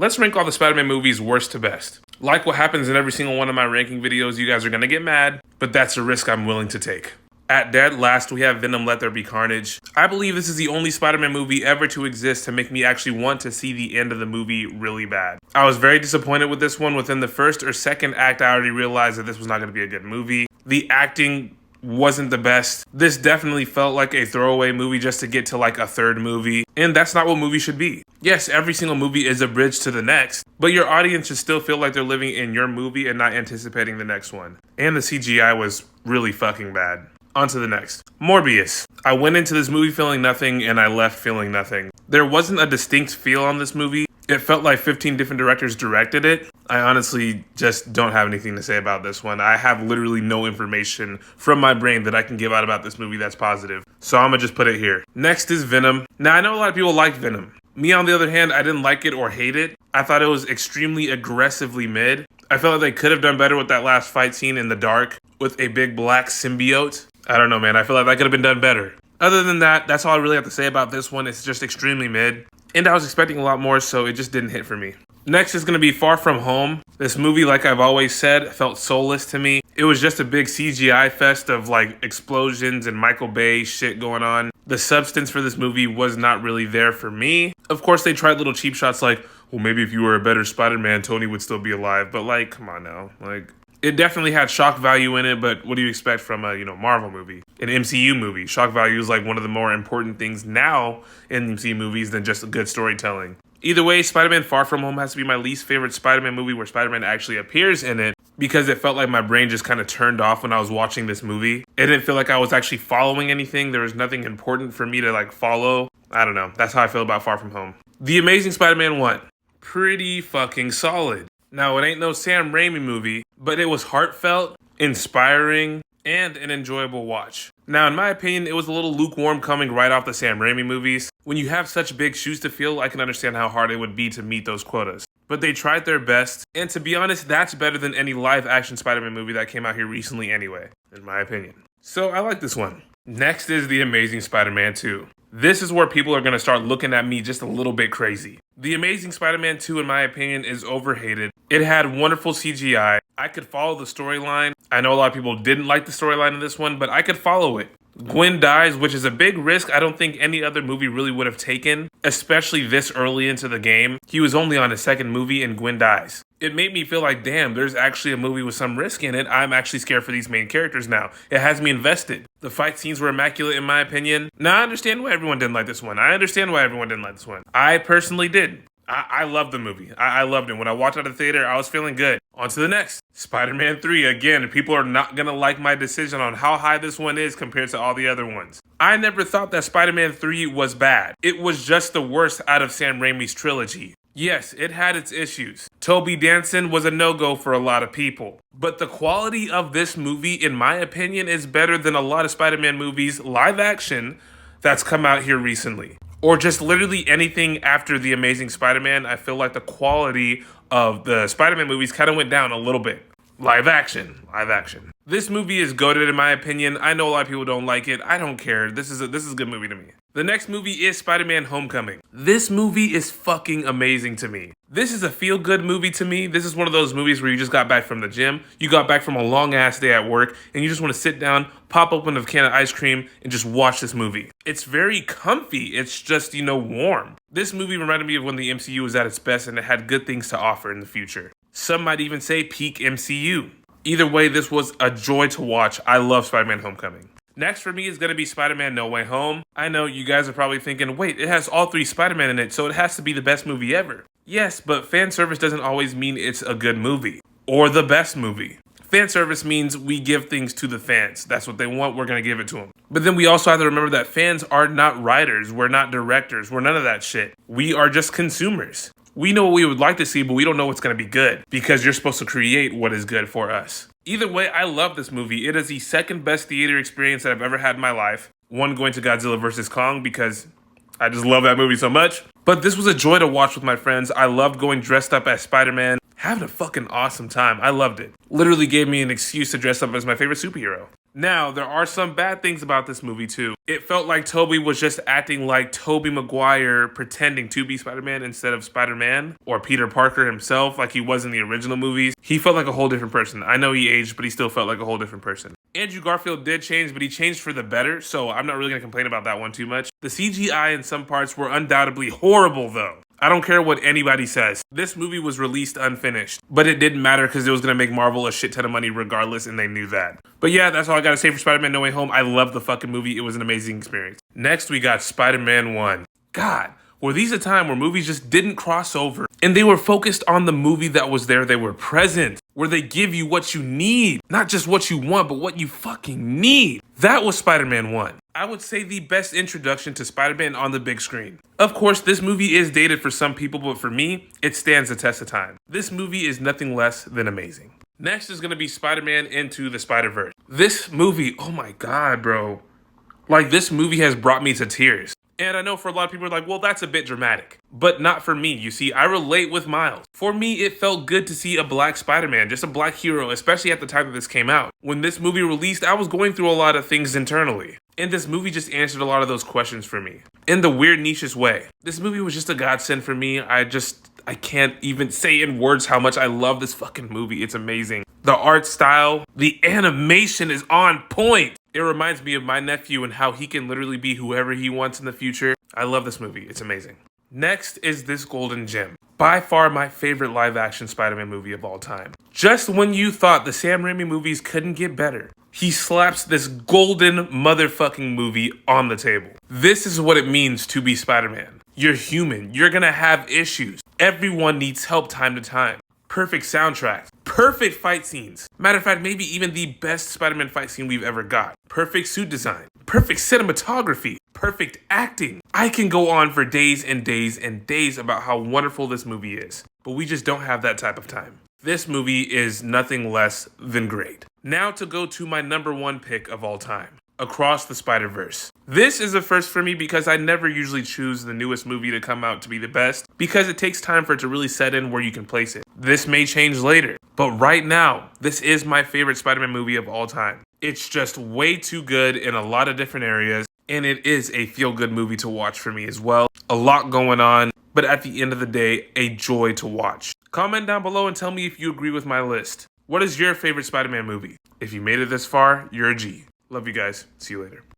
Let's rank all the Spider-Man movies worst to best. Like what happens in every single one of my ranking videos, you guys are gonna get mad, but that's a risk I'm willing to take. At dead last, we have Venom Let There Be Carnage. I believe this is the only Spider-Man movie ever to exist to make me actually want to see the end of the movie really bad. I was very disappointed with this one. Within the first or second act, I already realized that this was not going to be a good movie. The acting wasn't the best. This definitely felt like a throwaway movie just to get to like a third movie, and that's not what movies should be. Yes, every single movie is a bridge to the next, but your audience should still feel like they're living in your movie and not anticipating the next one. And the CGI was really fucking bad. On to the next. Morbius. I went into this movie feeling nothing and I left feeling nothing. There wasn't a distinct feel on this movie. It felt like 15 different directors directed it. I honestly just don't have anything to say about this one. I have literally no information from my brain that I can give out about this movie that's positive. So I'm gonna just put it here. Next is Venom. Now I know a lot of people like Venom. Me on the other hand, I didn't like it or hate it. I thought it was extremely aggressively mid. I felt like they could have done better with that last fight scene in the dark with a big black symbiote. I don't know, man. I feel like that could have been done better. Other than that, that's all I really have to say about this one. It's just extremely mid. And I was expecting a lot more, so it just didn't hit for me. Next is going to be Far From Home. This movie, like I've always said, felt soulless to me. It was just a big CGI fest of like explosions and Michael Bay shit going on. The substance for this movie was not really there for me. Of course, they tried little cheap shots like, well, maybe if you were a better Spider-Man, Tony would still be alive. But like, come on now. Like, it definitely had shock value in it, but what do you expect from a, Marvel movie? An MCU movie. Shock value is like one of the more important things now in MCU movies than just good storytelling. Either way, Spider-Man Far From Home has to be my least favorite Spider-Man movie where Spider-Man actually appears in it, because it felt like my brain just kind of turned off when I was watching this movie. It didn't feel like I was actually following anything. There was nothing important for me to like follow. I don't know. That's how I feel about Far From Home. The Amazing Spider-Man 1. Pretty fucking solid. Now, it ain't no Sam Raimi movie, but it was heartfelt, inspiring, and an enjoyable watch. Now, in my opinion, it was a little lukewarm coming right off the Sam Raimi movies. When you have such big shoes to fill, I can understand how hard it would be to meet those quotas. But they tried their best, and to be honest, that's better than any live-action Spider-Man movie that came out here recently anyway, in my opinion. So, I like this one. Next is The Amazing Spider-Man 2. This is where people are going to start looking at me just a little bit crazy. The Amazing Spider-Man 2, in my opinion, is overhated. It had wonderful CGI. I could follow the storyline. I know a lot of people didn't like the storyline in this one, but I could follow it. Gwen dies, which is a big risk I don't think any other movie really would have taken, especially this early into the game. He was only on his second movie and Gwen dies. It made me feel like, damn, there's actually a movie with some risk in it. I'm actually scared for these main characters now. It has me invested. The fight scenes were immaculate in my opinion. Now I understand why everyone didn't like this one. I personally did. I loved the movie. I loved it. When I walked out of the theater, I was feeling good. On to the next. Spider-Man 3. Again, people are not going to like my decision on how high this one is compared to all the other ones. I never thought that Spider-Man 3 was bad. It was just the worst out of Sam Raimi's trilogy. Yes, it had its issues. Toby Danson was a no-go for a lot of people. But the quality of this movie, in my opinion, is better than a lot of Spider-Man movies, live action, that's come out here recently. Or just literally anything after The Amazing Spider-Man. I feel like the quality of the Spider-Man movies kind of went down a little bit. Live action. This movie is goated in my opinion. I know a lot of people don't like it. I don't care. This is a good movie to me. The next movie is Spider-Man Homecoming. This movie is fucking amazing to me. This is a feel-good movie to me. This is one of those movies where you just got back from the gym, you got back from a long-ass day at work, and you just want to sit down, pop open a can of ice cream, and just watch this movie. It's very comfy. It's just, warm. This movie reminded me of when the MCU was at its best and it had good things to offer in the future. Some might even say peak MCU. Either way, this was a joy to watch. I love Spider-Man Homecoming. Next for me is going to be Spider-Man No Way Home. I know you guys are probably thinking, wait, it has all three Spider-Man in it, so it has to be the best movie ever. Yes, but fan service doesn't always mean it's a good movie or the best movie. Fan service means we give things to the fans. That's what they want. We're going to give it to them. But then we also have to remember that fans are not writers. We're not directors. We're none of that shit. We are just consumers. We know what we would like to see, but we don't know what's going to be good because you're supposed to create what is good for us. Either way, I love this movie. It is the second best theater experience that I've ever had in my life. One going to Godzilla vs. Kong because I just love that movie so much. But this was a joy to watch with my friends. I loved going dressed up as Spider-Man. Having a fucking awesome time. I loved it. Literally gave me an excuse to dress up as my favorite superhero. Now, there are some bad things about this movie too. It felt like Tobey was just acting like Tobey Maguire pretending to be Spider-Man instead of Spider-Man or Peter Parker himself like he was in the original movies. He felt like a whole different person. I know he aged, but he still felt like a whole different person. Andrew Garfield did change, but he changed for the better, so I'm not really going to complain about that one too much. The CGI in some parts were undoubtedly horrible though. I don't care what anybody says. This movie was released unfinished, but it didn't matter because it was going to make Marvel a shit ton of money regardless, and they knew that. But yeah, that's all I got to say for Spider-Man No Way Home. I love the fucking movie. It was an amazing experience. Next, we got Spider-Man 1. God, were these a time where movies just didn't cross over and they were focused on the movie that was there? They were present, where they give you what you need, not just what you want, but what you fucking need. That was Spider-Man 1. I would say the best introduction to Spider-Man on the big screen. Of course, this movie is dated for some people, but for me, it stands the test of time. This movie is nothing less than amazing. Next is going to be Spider-Man Into the Spider-Verse. This movie, oh my god, bro. Like, this movie has brought me to tears. And I know for a lot of people are like, well, that's a bit dramatic. But not for me. You see, I relate with Miles. For me, it felt good to see a black Spider-Man, just a black hero, especially at the time that this came out. When this movie released, I was going through a lot of things internally. And this movie just answered a lot of those questions for me. In the weird, niche way. This movie was just a godsend for me. I can't even say in words how much I love this fucking movie. It's amazing. The art style, the animation is on point. It reminds me of my nephew and how he can literally be whoever he wants in the future. I love this movie. It's amazing. Next is This Golden Gem. By far my favorite live-action Spider-Man movie of all time. Just when you thought the Sam Raimi movies couldn't get better, he slaps this golden motherfucking movie on the table. This is what it means to be Spider-Man. You're human. You're gonna have issues. Everyone needs help time to time. Perfect soundtrack. Perfect fight scenes. Matter of fact, maybe even the best Spider-Man fight scene we've ever got. Perfect suit design. Perfect cinematography. Perfect acting. I can go on for days and days and days about how wonderful this movie is, but we just don't have that type of time. This movie is nothing less than great. Now to go to my number one pick of all time. Across the Spider-Verse. This is a first for me because I never usually choose the newest movie to come out to be the best because it takes time for it to really set in where you can place it. This may change later, but right now, this is my favorite Spider-Man movie of all time. It's just way too good in a lot of different areas, and it is a feel-good movie to watch for me as well. A lot going on, but at the end of the day, a joy to watch. Comment down below and tell me if you agree with my list. What is your favorite Spider-Man movie? If you made it this far, you're a G. Love you guys. See you later.